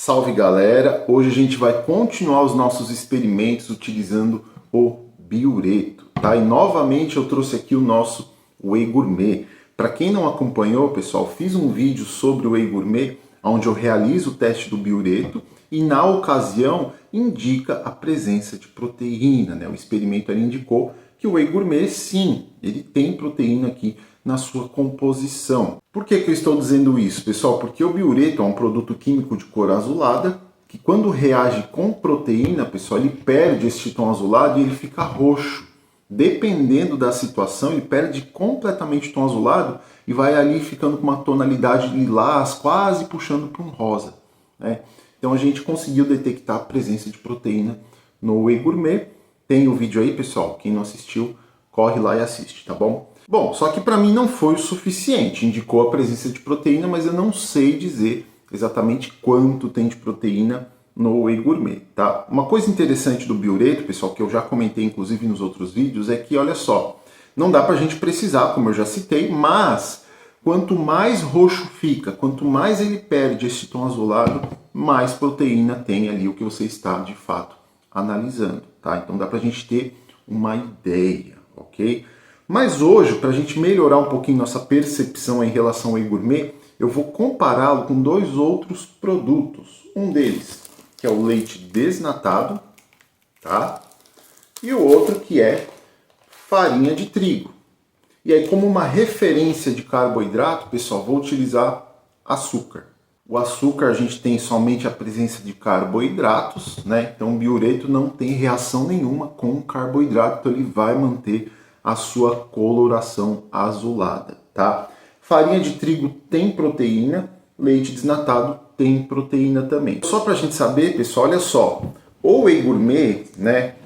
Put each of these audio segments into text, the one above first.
Salve galera! Hoje a gente vai continuar os nossos experimentos utilizando o biureto, tá? E novamente eu trouxe aqui o nosso Whey Gourmet. Para quem não acompanhou, pessoal, fiz um vídeo sobre o Whey Gourmet, onde eu realizo o teste do biureto e na ocasião indica a presença de proteína, né? O experimento ali indicou que o Whey Gourmet, sim, ele tem proteína aqui na sua composição. Por que eu estou dizendo isso, pessoal? Porque o biureto é um produto químico de cor azulada, que quando reage com proteína, pessoal, ele perde esse tom azulado e ele fica roxo. Dependendo da situação, ele perde completamente o tom azulado e vai ali ficando com uma tonalidade lilás, quase puxando para um rosa, né? Então a gente conseguiu detectar a presença de proteína no Whey Gourmet. Tem o vídeo aí, pessoal. Quem não assistiu, corre lá e assiste, tá bom? Bom, só que para mim não foi o suficiente. Indicou a presença de proteína, mas eu não sei dizer exatamente quanto tem de proteína no Whey Gourmet, tá? Uma coisa interessante do biureto, pessoal, que eu já comentei inclusive nos outros vídeos, é que, olha só, não dá pra gente precisar, como eu já citei, mas quanto mais roxo fica, quanto mais ele perde esse tom azulado, mais proteína tem ali o que você está, de fato, analisando, tá? Então dá pra gente ter uma ideia, ok? Mas hoje, para a gente melhorar um pouquinho nossa percepção em relação ao Whey Gourmet, eu vou compará-lo com dois outros produtos. Um deles, que é o leite desnatado, tá? E o outro que é farinha de trigo. E aí, como uma referência de carboidrato, pessoal, vou utilizar açúcar. O açúcar a gente tem somente a presença de carboidratos, né? Então o biureto não tem reação nenhuma com o carboidrato, então ele vai manter a sua coloração azulada, tá? Farinha de trigo tem proteína, leite desnatado tem proteína também. Só para a gente saber, pessoal, olha só, o Whey Gourmet, né?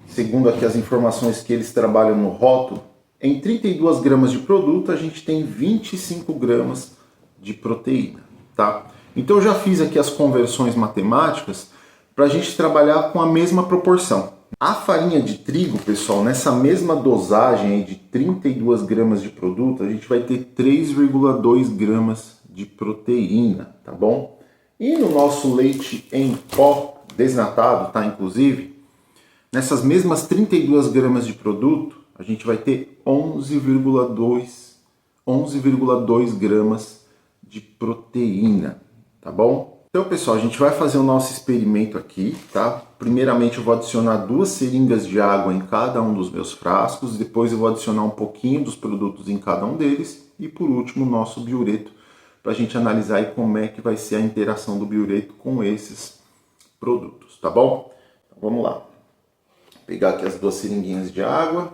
Segundo aqui as informações que eles trabalham no rótulo, em 32 gramas de produto a gente tem 25 gramas de proteína, tá? Então eu já fiz aqui as conversões matemáticas para a gente trabalhar com a mesma proporção. A farinha de trigo, pessoal, nessa mesma dosagem aí de 32 gramas de produto, a gente vai ter 3,2 gramas de proteína, tá bom? E no nosso leite em pó desnatado, tá? Inclusive, nessas mesmas 32 gramas de produto, a gente vai ter 11,2 gramas de proteína, tá bom? Então, pessoal, a gente vai fazer o nosso experimento aqui, tá? Primeiramente, eu vou adicionar 2 seringas de água em cada um dos meus frascos, depois eu vou adicionar um pouquinho dos produtos em cada um deles e, por último, o nosso biureto, para a gente analisar aí como é que vai ser a interação do biureto com esses produtos, tá bom? Então, vamos lá. Vou pegar aqui as 2 seringuinhas de água.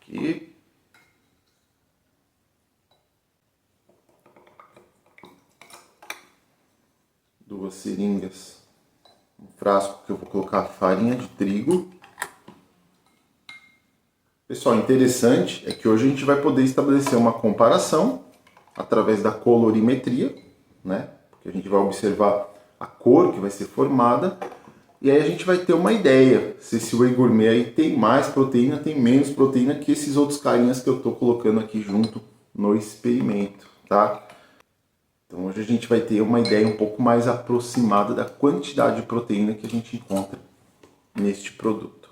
Aqui. Duas seringas, um frasco que eu vou colocar farinha de trigo. Pessoal, interessante é que hoje a gente vai poder estabelecer uma comparação através da colorimetria, né? Porque a gente vai observar a cor que vai ser formada e aí a gente vai ter uma ideia se esse Whey Gourmet aí tem mais proteína, tem menos proteína que esses outros carinhas que eu estou colocando aqui junto no experimento, tá? Então hoje a gente vai ter uma ideia um pouco mais aproximada da quantidade de proteína que a gente encontra neste produto,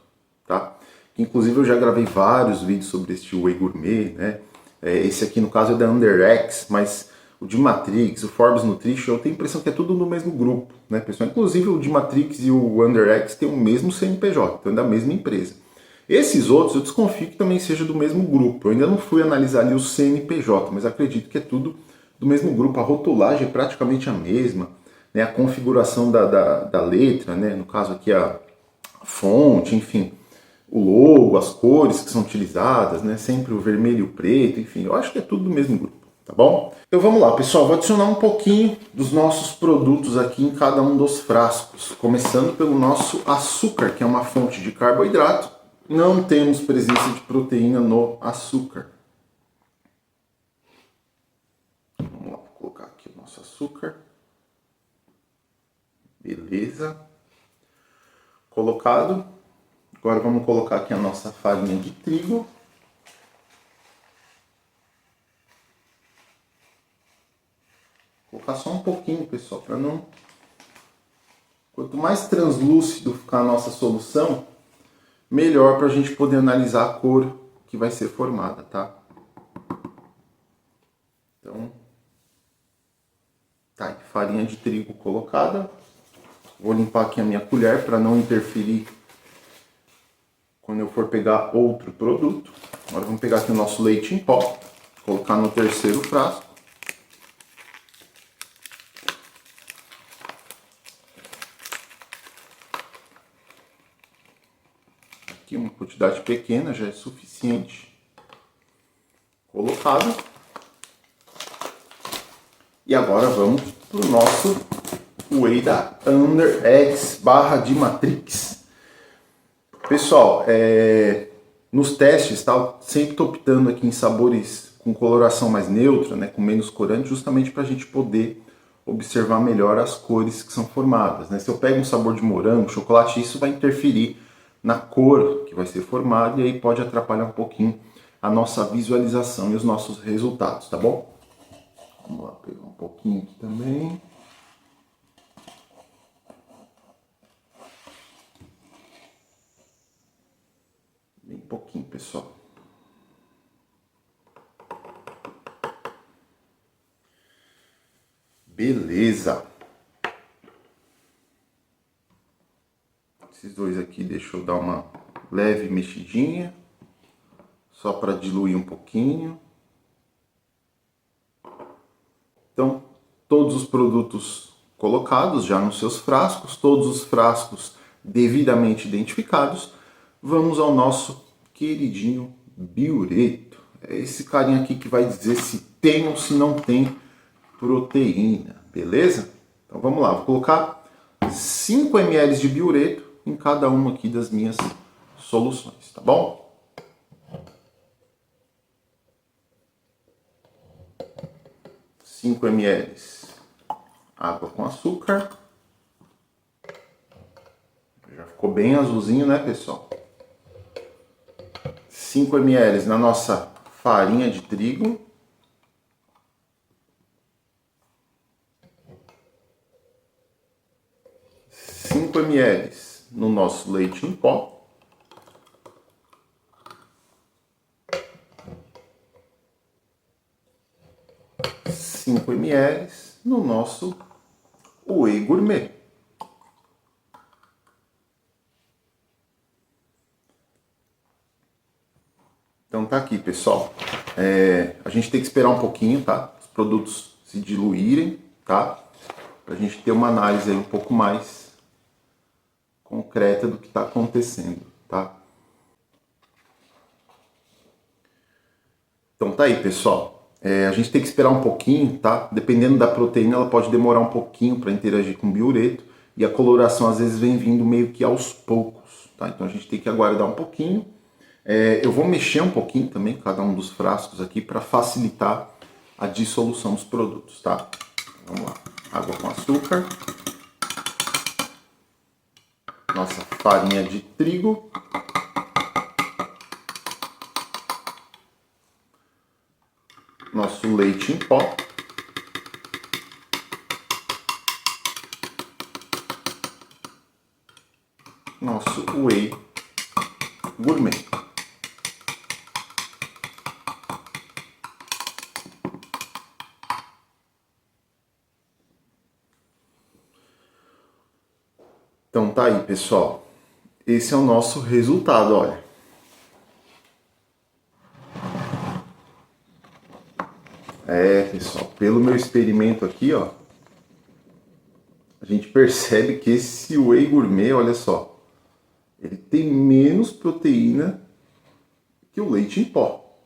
tá? Inclusive eu já gravei vários vídeos sobre este Whey Gourmet, né? Esse aqui no caso é da UnderX, mas o de Matrix, o Forbes Nutrition, eu tenho a impressão que é tudo no mesmo grupo, né, pessoal? Inclusive o de Matrix e o UnderX têm o mesmo CNPJ, então é da mesma empresa. Esses outros eu desconfio que também seja do mesmo grupo. Eu ainda não fui analisar ali o CNPJ, mas acredito que é tudo do mesmo grupo. A rotulagem é praticamente a mesma, né? A configuração da letra, né? No caso aqui a fonte, enfim, o logo, as cores que são utilizadas, né? Sempre o vermelho e o preto, enfim, eu acho que é tudo do mesmo grupo, tá bom? Então vamos lá, pessoal, vou adicionar um pouquinho dos nossos produtos aqui em cada um dos frascos, começando pelo nosso açúcar, que é uma fonte de carboidrato. Não temos presença de proteína no açúcar. Vamos lá, vou colocar aqui o nosso açúcar. Beleza. Colocado. Agora vamos colocar aqui a nossa farinha de trigo. Vou colocar só um pouquinho, pessoal, para não... Quanto mais translúcido ficar a nossa solução, melhor para a gente poder analisar a cor que vai ser formada, tá? Então, tá aí, farinha de trigo colocada. Vou limpar aqui a minha colher para não interferir quando eu for pegar outro produto. Agora vamos pegar aqui o nosso leite em pó, colocar no terceiro frasco. Aqui uma quantidade pequena já é suficiente. Colocado. E agora vamos para o nosso whey da Under Eggs barra de Matrix. Pessoal, nos testes, tá, sempre estou optando aqui em sabores com coloração mais neutra, né, com menos corante, justamente para a gente poder observar melhor as cores que são formadas, né? Se eu pego um sabor de morango, chocolate, isso vai interferir na cor que vai ser formada e aí pode atrapalhar um pouquinho a nossa visualização e os nossos resultados, tá bom? Vamos lá, pegar um pouquinho aqui também. Bem pouquinho, pessoal. Beleza. Esses dois aqui deixa eu dar uma leve mexidinha, só para diluir um pouquinho. Então, todos os produtos colocados já nos seus frascos, todos os frascos devidamente identificados, vamos ao nosso queridinho biureto. É esse carinha aqui que vai dizer se tem ou se não tem proteína, beleza? Então vamos lá, vou colocar 5 ml de biureto em cada uma aqui das minhas soluções, tá bom? Cinco ml água com açúcar. Já ficou bem azulzinho, né, pessoal? 5 ml na nossa farinha de trigo. Cinco ml no nosso leite em pó. 5 ml no nosso whey gourmet. Então tá aqui, pessoal. A gente tem que esperar um pouquinho, tá? Os produtos se diluírem, tá? Pra gente ter uma análise aí um pouco mais concreta do que está acontecendo, tá? Então tá aí, pessoal. A gente tem que esperar um pouquinho, tá? Dependendo da proteína, ela pode demorar um pouquinho para interagir com o biureto e a coloração às vezes vem vindo meio que aos poucos, tá? Então a gente tem que aguardar um pouquinho. Eu vou mexer um pouquinho também cada um dos frascos aqui para facilitar a dissolução dos produtos, tá? Vamos lá. Água com açúcar. Nossa farinha de trigo. Nosso leite em pó. Nosso whey gourmet. Então tá aí, pessoal. Esse é o nosso resultado, olha. Pessoal, pelo meu experimento aqui, ó, a gente percebe que esse whey gourmet, olha só, ele tem menos proteína que o leite em pó,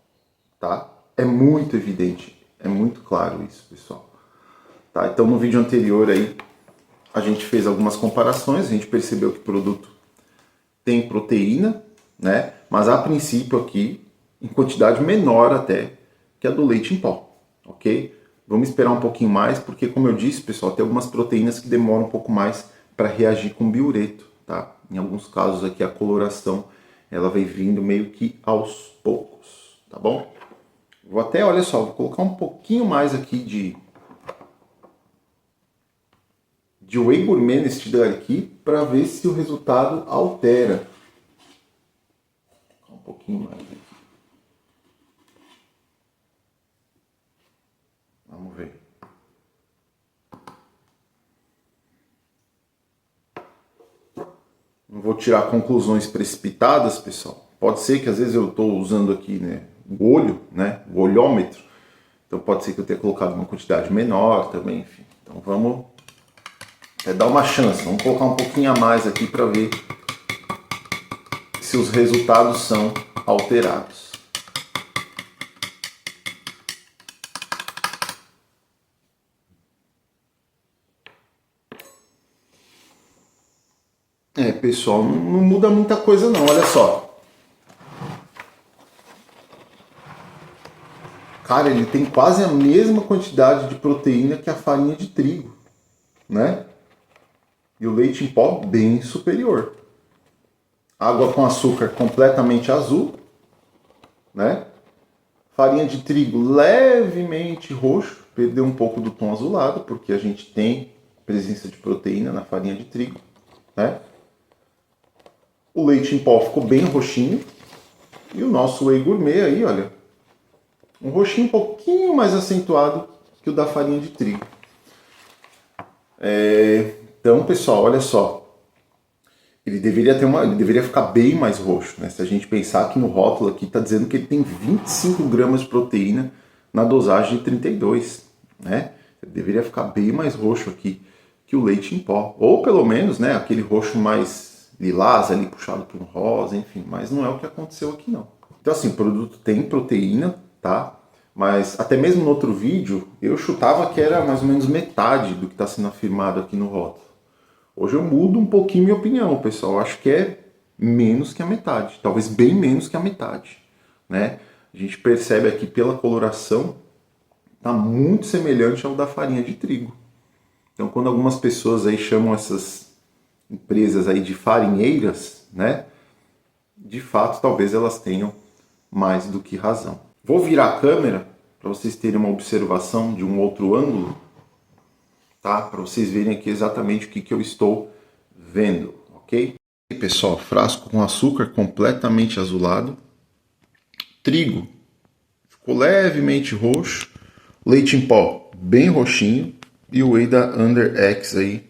tá? É muito evidente, é muito claro isso, pessoal. Tá? Então no vídeo anterior aí, a gente fez algumas comparações, a gente percebeu que o produto tem proteína, né? Mas a princípio aqui, em quantidade menor até que a do leite em pó. Ok? Vamos esperar um pouquinho mais, porque como eu disse, pessoal, tem algumas proteínas que demoram um pouco mais para reagir com o biureto, tá? Em alguns casos aqui a coloração ela vai vindo meio que aos poucos, tá bom? Vou até, olha só, vou colocar um pouquinho mais aqui de Whey Gourmet neste daqui para ver se o resultado altera. Um pouquinho mais aqui. Vamos ver. Não vou tirar conclusões precipitadas, pessoal. Pode ser que às vezes eu estou usando aqui, né, o olho, né, o olhômetro. Então pode ser que eu tenha colocado uma quantidade menor também, enfim. Então vamos dar uma chance. Vamos colocar um pouquinho a mais aqui para ver se os resultados são alterados. Pessoal, não muda muita coisa não, olha só. Cara, ele tem quase a mesma quantidade de proteína que a farinha de trigo, né? E o leite em pó bem superior. Água com açúcar completamente azul, né? Farinha de trigo levemente roxo, perdeu um pouco do tom azulado, porque a gente tem presença de proteína na farinha de trigo, né? O leite em pó ficou bem roxinho. E o nosso Whey Gourmet aí, olha, um roxinho um pouquinho mais acentuado que o da farinha de trigo. Então, pessoal, olha só. Ele deveria ficar bem mais roxo, né? Se a gente pensar que no rótulo aqui está dizendo que ele tem 25 gramas de proteína na dosagem de 32, né? Ele deveria ficar bem mais roxo aqui que o leite em pó. Ou pelo menos, né, aquele roxo mais lilás ali puxado para um rosa, enfim, mas não é o que aconteceu aqui não. Então assim, o produto tem proteína, tá? Mas até mesmo no outro vídeo eu chutava que era mais ou menos metade do que está sendo afirmado aqui no rótulo. Hoje eu mudo um pouquinho minha opinião, pessoal. Eu acho que é menos que a metade, talvez bem menos que a metade, né? A gente percebe aqui pela coloração, tá muito semelhante ao da farinha de trigo. Então quando algumas pessoas aí chamam essas empresas aí de farinheiras, né? De fato, talvez elas tenham mais do que razão. Vou virar a câmera para vocês terem uma observação de um outro ângulo, tá? Para vocês verem aqui exatamente o que eu estou vendo, ok? E pessoal, frasco com açúcar completamente azulado, trigo ficou levemente roxo, leite em pó bem roxinho e o whey da Under X aí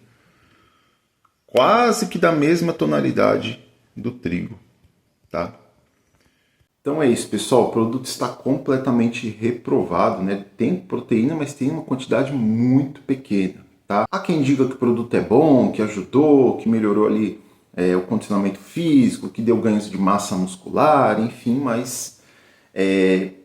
quase que da mesma tonalidade do trigo, tá? Então é isso, pessoal, o produto está completamente reprovado, né? Tem proteína, mas tem uma quantidade muito pequena, tá? Há quem diga que o produto é bom, que ajudou, que melhorou ali o condicionamento físico, que deu ganhos de massa muscular, enfim, mas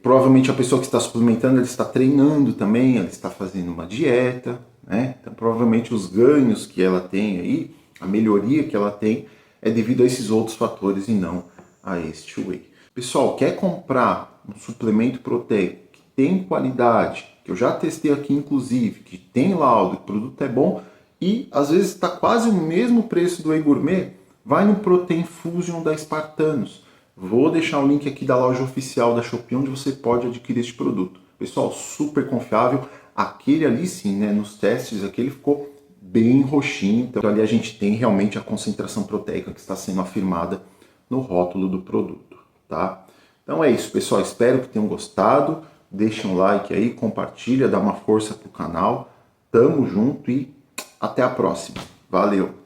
provavelmente a pessoa que está suplementando, ela está treinando também, ela está fazendo uma dieta, né? Então provavelmente os ganhos que ela tem aí, a melhoria que ela tem é devido a esses outros fatores e não a este whey. Pessoal, quer comprar um suplemento proteico que tem qualidade, que eu já testei aqui inclusive, que tem laudo, que o produto é bom e às vezes está quase o mesmo preço do Whey Gourmet, vai no Protein Fusion da Spartanos. Vou deixar o link aqui da loja oficial da Shopee onde você pode adquirir este produto. Pessoal, super confiável. Aquele ali sim, né, nos testes, aquele ficou bem roxinho, então ali a gente tem realmente a concentração proteica que está sendo afirmada no rótulo do produto, tá? Então é isso, pessoal, espero que tenham gostado, deixem um like aí, compartilha, dá uma força pro canal, tamo junto e até a próxima, valeu!